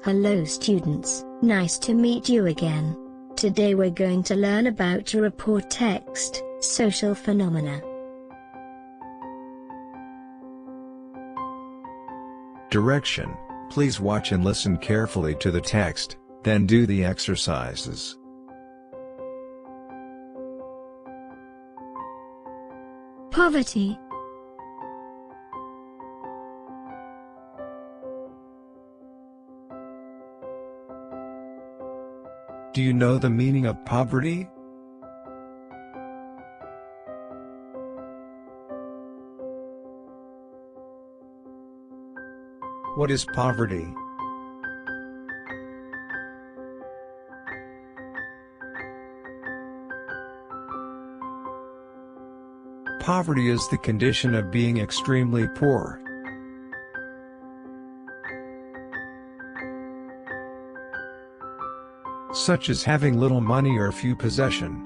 Hello students, nice to meet you again. Today we're going to learn about to report text, social phenomena. Direction: please watch and listen carefully to the text, then do the exercises. Poverty. Do you know the meaning of poverty? What is poverty? Poverty is the condition of being extremely poor. Such as having little money or few possessions.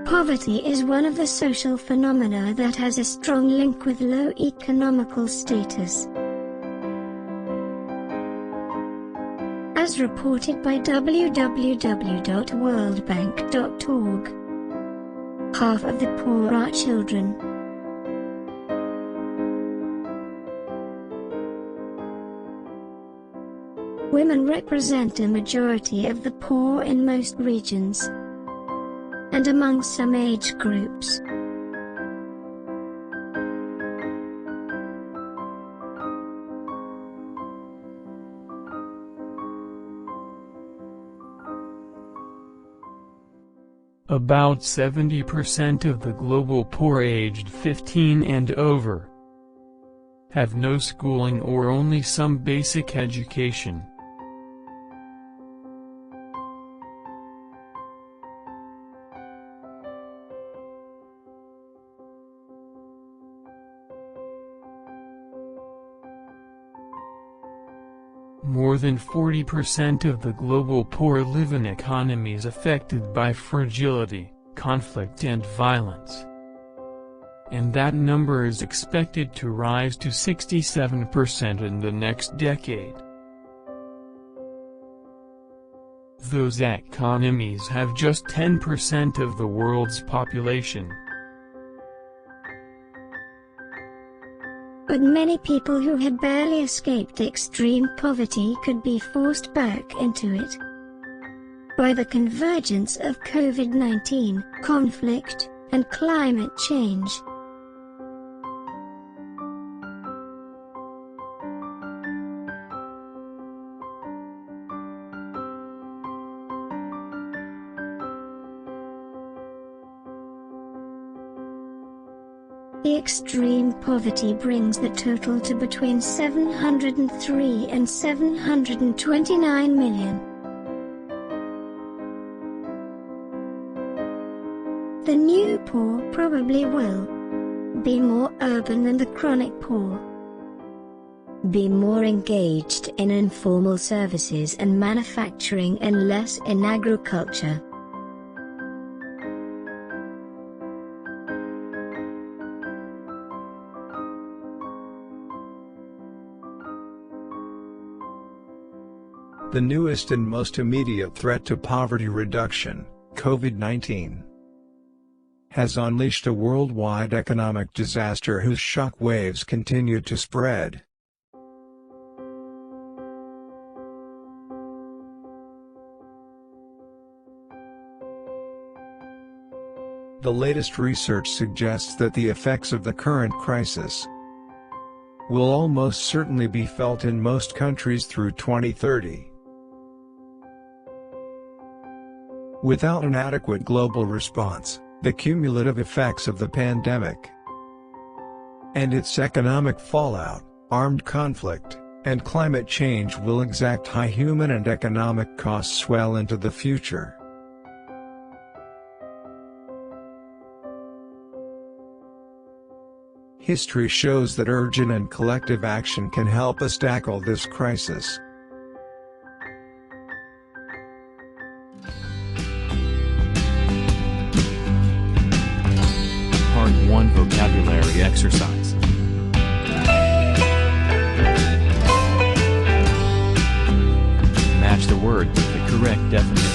Poverty is one of the social phenomena that has a strong link with low economical status. As reported by www.worldbank.org, half of the poor are children. Women represent a majority of the poor in most regions, and among some age groups. About 70% of the global poor aged 15 and over have no schooling or only some basic education. More than 40% of the global poor live in economies affected by fragility, conflict and violence. And that number is expected to rise to 67% in the next decade. Those economies have just 10% of the world's population. But many people who had barely escaped extreme poverty could be forced back into it by the convergence of COVID-19, conflict, and climate change. The extreme poverty brings the total to between 703 and 729 million. The new poor probably will be more urban than the chronic poor, be more engaged in informal services and manufacturing and less in agriculture. The newest and most immediate threat to poverty reduction, COVID-19, has unleashed a worldwide economic disaster whose shock waves continue to spread. The latest research suggests that the effects of the current crisis will almost certainly be felt in most countries through 2030. Without an adequate global response, the cumulative effects of the pandemic and its economic fallout, armed conflict, and climate change will exact high human and economic costs well into the future. History shows that urgent and collective action can help us tackle this crisis. Part 1 vocabulary exercise. Match the word with the correct definition.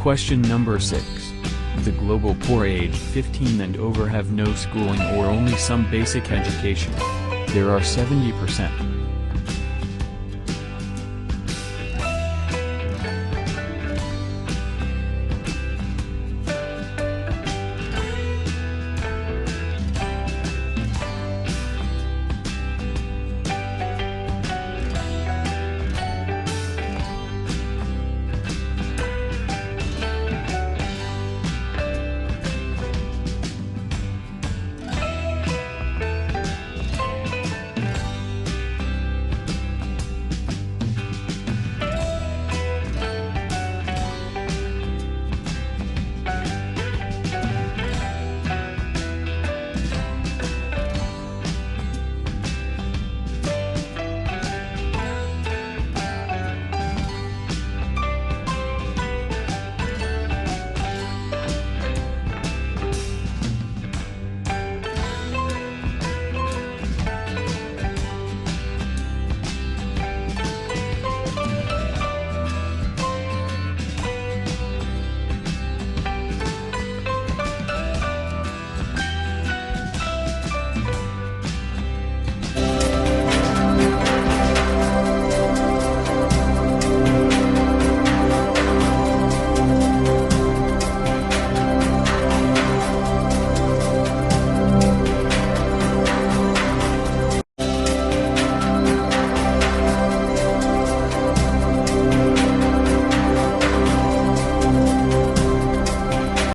Question number 6. The global poor aged 15 and over have no schooling or only some basic education. There are 70%.